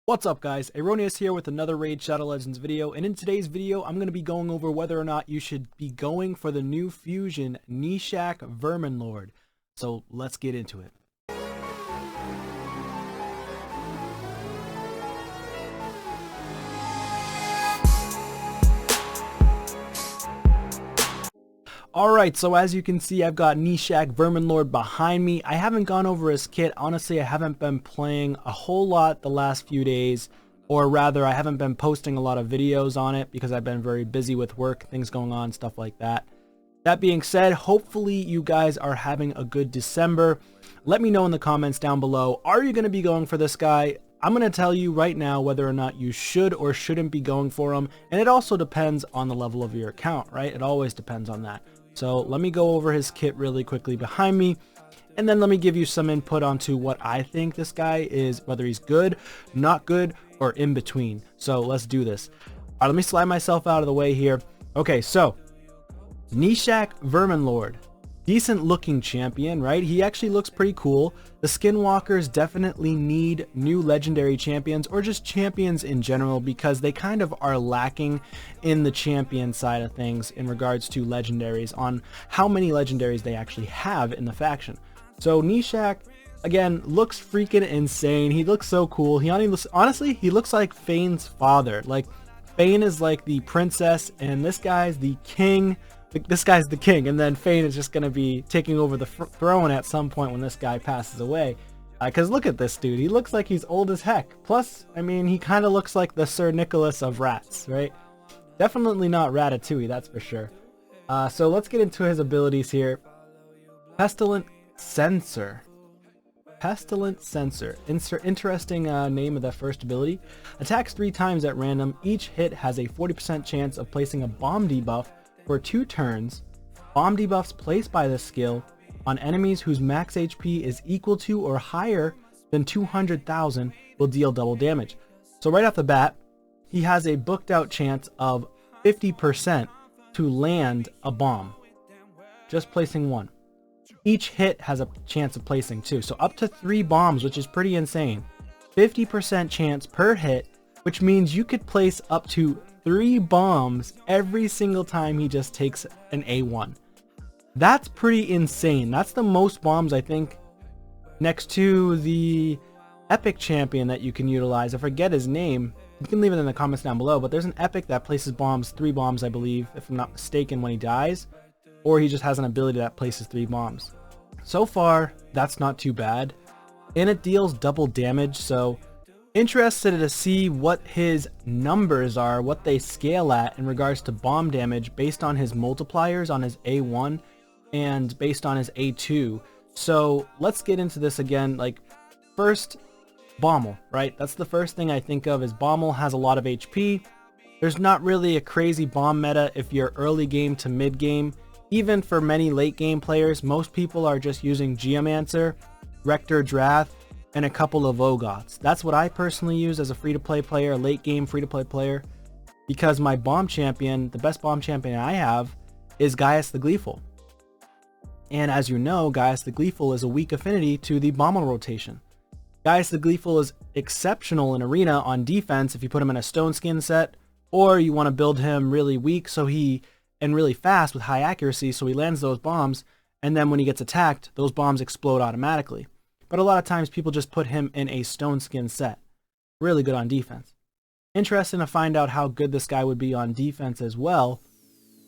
What's up guys, Aroneous here with another Raid Shadow Legends video, and in today's video I'm going to be going over whether or not you should be going for the new fusion Nishak Verminlord. So let's get into it. Alright, so as you can see I've got Nishak Verminlord behind me. I haven't gone over his kit. Honestly, I haven't been playing a whole lot the last few days, or rather I haven't been posting a lot of videos on it because I've been very busy with work, things going on, stuff like that. That being said, hopefully you guys are having a good December. Let me know in the comments down below, are you going to be going for this guy? I'm going to tell you right now whether or not you should or shouldn't be going for him, and it also depends on the level of your account, right? It always depends on that. So let me go over his kit really quickly behind me, and then let me give you some input onto what I think this guy is, whether he's good, not good, or in between. So let's do this. All right, let me slide myself out of the way here. Okay, so Nishak Verminlord. Decent looking champion, right? He actually looks pretty cool. The skinwalkers definitely need new legendary champions, or just champions in general, because they kind of are lacking in the champion side of things in regards to legendaries, on how many legendaries they actually have in the faction. So Nishak, again, looks freaking insane. He looks so cool. Honestly, he looks like Fane's father. Like, Fane is like the princess and this guy's the king. This guy's the king, and then Fane is just going to be taking over the throne at some point when this guy passes away. Because look at this dude. He looks like he's old as heck. Plus, I mean, he kind of looks like the Sir Nicholas of rats, right? Definitely not Ratatouille, that's for sure. So let's get into his abilities here. Pestilent Sensor. Pestilent Sensor. Interesting name of that first ability. Attacks 3 times at random. Each hit has a 40% chance of placing a bomb debuff for 2 turns. Bomb debuffs placed by this skill on enemies whose max HP is equal to or higher than 200,000 will deal double damage. So right off the bat, he has a booked out chance of 50% to land a bomb. Just placing 1. Each hit has a chance of placing 2. So up to 3 bombs, which is pretty insane. 50% chance per hit, which means you could place up to 3 bombs every single time he just takes an A1. That's pretty insane. That's the most bombs, I think, next to the epic champion that you can utilize. I forget his name. You can leave it in the comments down below, but there's an epic that places bombs, 3 bombs, I believe, if I'm not mistaken, when he dies, or he just has an ability that places 3 bombs. So far, that's not too bad, and it deals double damage, so interested to see what his numbers are, what they scale at in regards to bomb damage based on his multipliers on his A1 and based on his A2. So let's get into this again. Like, first, Bommel, right? That's the first thing I think of, is Bommel has a lot of HP. There's not really a crazy bomb meta if you're early game to mid game. Even for many late game players, most people are just using Geomancer, Rector Drath, and a couple of Ogoths. That's what I personally use as a free-to-play player, a late game free-to-play player, because my bomb champion, the best bomb champion I have, is Gaius the Gleeful. And as you know, Gaius the Gleeful is a weak affinity to the Bommel rotation. Gaius the Gleeful is exceptional in Arena on defense if you put him in a stone skin set, or you want to build him really weak and really fast with high accuracy, so he lands those bombs, and then when he gets attacked, those bombs explode automatically. But a lot of times people just put him in a stone skin set. Really good on defense. Interesting to find out how good this guy would be on defense as well.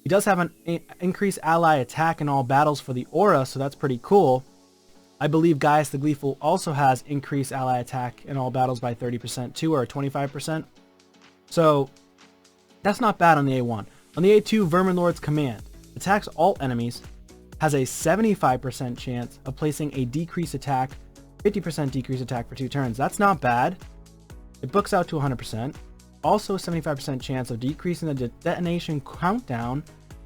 He does have an increased ally attack in all battles for the aura, so that's pretty cool. I believe Gaius the Gleeful also has increased ally attack in all battles by 30% too, or 25%. So that's not bad on the A1. On the A2, Verminlord's Command attacks all enemies, has a 75% chance of placing a decreased attack, 50% decreased attack for 2 turns. That's not bad. It books out to 100%. Also a 75% chance of decreasing the detonation countdown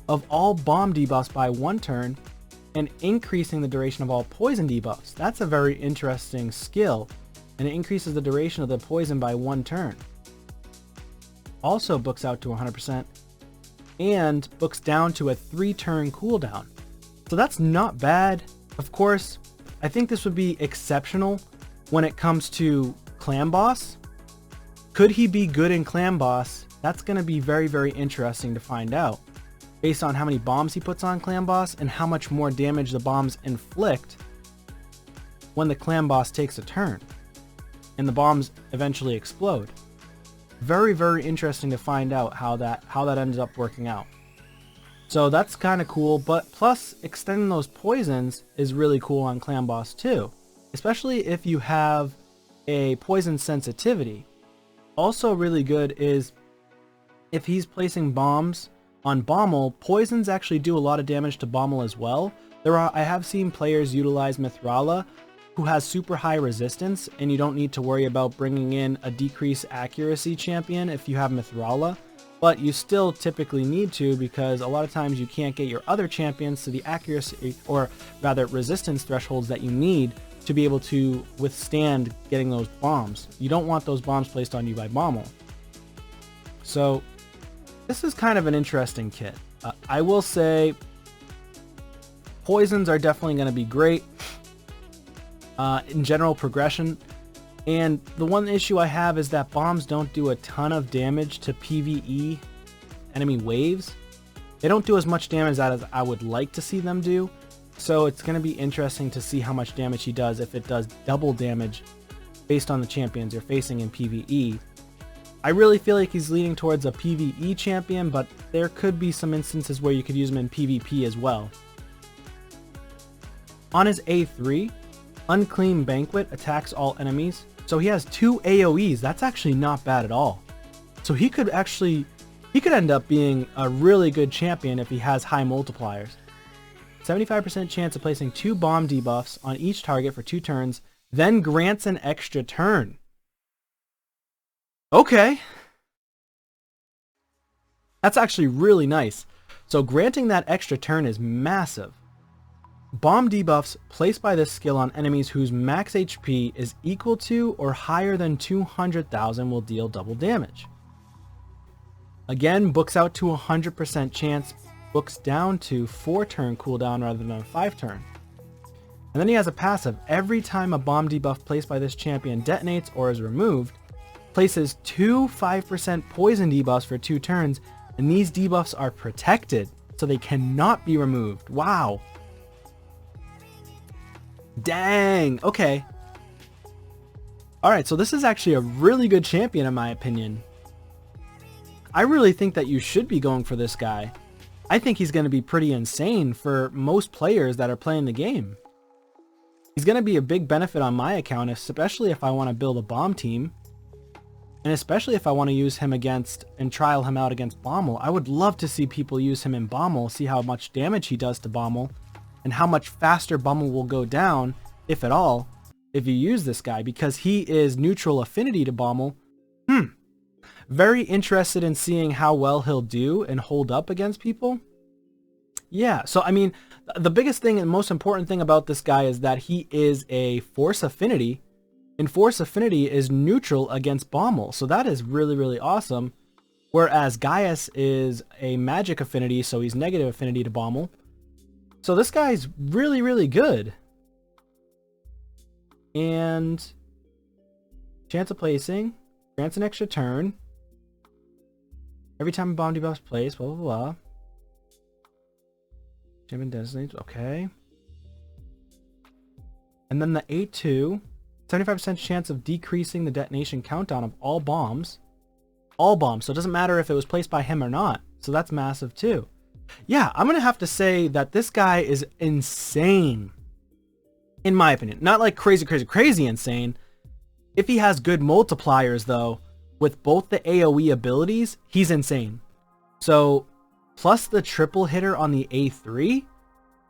of all bomb debuffs by 1 turn, and increasing the duration of all poison debuffs. That's a very interesting skill, and it increases the duration of the poison by 1 turn. Also books out to 100%, and books down to a 3-turn cooldown. So that's not bad. Of course, I think this would be exceptional when it comes to clan boss, Could he be good in Clan Boss? That's going to be very, very interesting to find out, based on how many bombs he puts on Clan Boss and how much more damage the bombs inflict when the Clan Boss takes a turn and the bombs eventually explode. Very, very interesting to find out how that ends up working out. So that's kind of cool, but plus extending those poisons is really cool on Clan Boss too, especially if you have a poison sensitivity. Also really good is if he's placing bombs on Bommel, poisons actually do a lot of damage to Bommel as well. I have seen players utilize Mithrala who has super high resistance, and you don't need to worry about bringing in a decreased accuracy champion if you have Mithrala, but you still typically need to, because a lot of times you can't get your other champions to the accuracy, or rather resistance thresholds that you need to be able to withstand getting those bombs. You don't want those bombs placed on you by Bommel. So this is kind of an interesting kit. I will say poisons are definitely going to be great in general progression, and the one issue I have is that bombs don't do a ton of damage to PvE enemy waves. They don't do as much damage as I would like to see them do, so it's going to be interesting to see how much damage he does if it does double damage based on the champions you're facing in PvE. I really feel like he's leaning towards a PvE champion, but there could be some instances where you could use him in PvP as well. On his A3, Unclean Banquet attacks all enemies, so he has 2 AoEs. That's actually not bad at all. So he could end up being a really good champion if he has high multipliers. 75% chance of placing 2 bomb debuffs on each target for 2 turns, then grants an extra turn. Okay. That's actually really nice. So granting that extra turn is massive. Bomb debuffs placed by this skill on enemies whose max HP is equal to or higher than 200,000 will deal double damage. Again, books out to 100% chance, books down to 4 turn cooldown rather than a 5 turn. And then he has a passive. Every time a bomb debuff placed by this champion detonates or is removed, places 2 5% poison debuffs for 2 turns, and these debuffs are protected, so they cannot be removed. Wow. Dang, okay. Alright, so this is actually a really good champion in my opinion. I really think that you should be going for this guy. I think he's going to be pretty insane for most players that are playing the game. He's going to be a big benefit on my account, especially if I want to build a bomb team. And especially if I want to use him against and trial him out against Bommel. I would love to see people use him in Bommel, see how much damage he does to Bommel, and how much faster Bommel will go down, if at all, if you use this guy, because he is neutral affinity to Bommel. Very interested in seeing how well he'll do and hold up against people. Yeah, so I mean, the biggest thing and most important thing about this guy is that he is a force affinity, and force affinity is neutral against Bommel, so that is really, really awesome. Whereas Gaius is a magic affinity, so he's negative affinity to Bommel. So this guy's really, really good. And chance of placing, grants an extra turn. Every time a bomb debuff is placed, blah, blah, blah. Champion designates, okay. And then the A2, 75% chance of decreasing the detonation countdown of all bombs. All bombs, so it doesn't matter if it was placed by him or not. So that's massive too. Yeah, I'm going to have to say that this guy is insane. In my opinion. Not like crazy, crazy, crazy insane. If he has good multipliers though, with both the AoE abilities, he's insane. So, plus the triple hitter on the A3,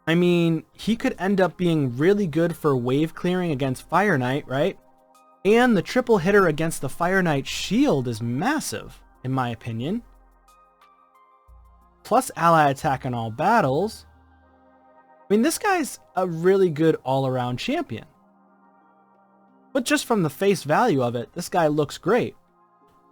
I mean, he could end up being really good for wave clearing against Fire Knight, right? And the triple hitter against the Fire Knight shield is massive, in my opinion. Plus ally attack in all battles. I mean, this guy's a really good all-around champion. But just from the face value of it, this guy looks great.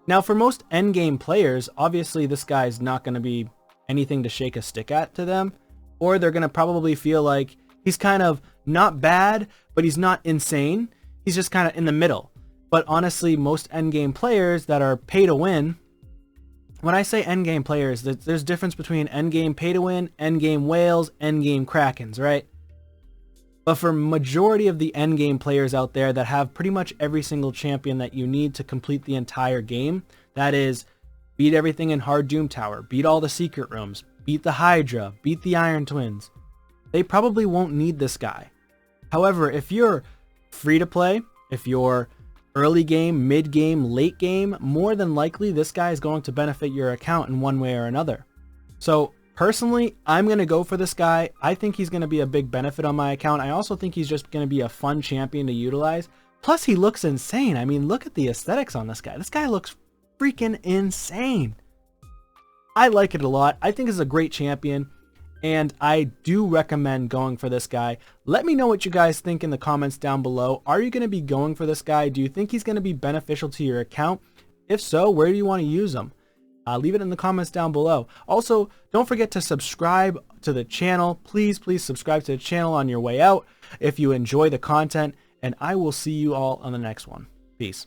Now, for most endgame players, obviously this guy's not going to be anything to shake a stick at to them. Or they're going to probably feel like he's kind of not bad, but he's not insane. He's just kind of in the middle. But honestly, most endgame players that are pay to win, when I say endgame players, there's difference between endgame pay to win, endgame whales, endgame krakens, right? But for majority of the endgame players out there that have pretty much every single champion that you need to complete the entire game, that is, beat everything in Hard Doom Tower, beat all the secret rooms, beat the Hydra, beat the Iron Twins, they probably won't need this guy. However, if you're free to play, if you're early game, mid game, late game, more than likely this guy is going to benefit your account in one way or another. So personally, I'm going to go for this guy. I think he's going to be a big benefit on my account. I also think he's just going to be a fun champion to utilize. Plus he looks insane. I mean, look at the aesthetics on this guy. This guy looks freaking insane. I like it a lot. I think it's a great champion, and I do recommend going for this guy. Let me know what you guys think in the comments down below. Are you going to be going for this guy? Do you think he's going to be beneficial to your account? If so, where do you want to use him? Leave it in the comments down below. Also, don't forget to subscribe to the channel. Please subscribe to the channel on your way out if you enjoy the content, and I will see you all on the next one. Peace.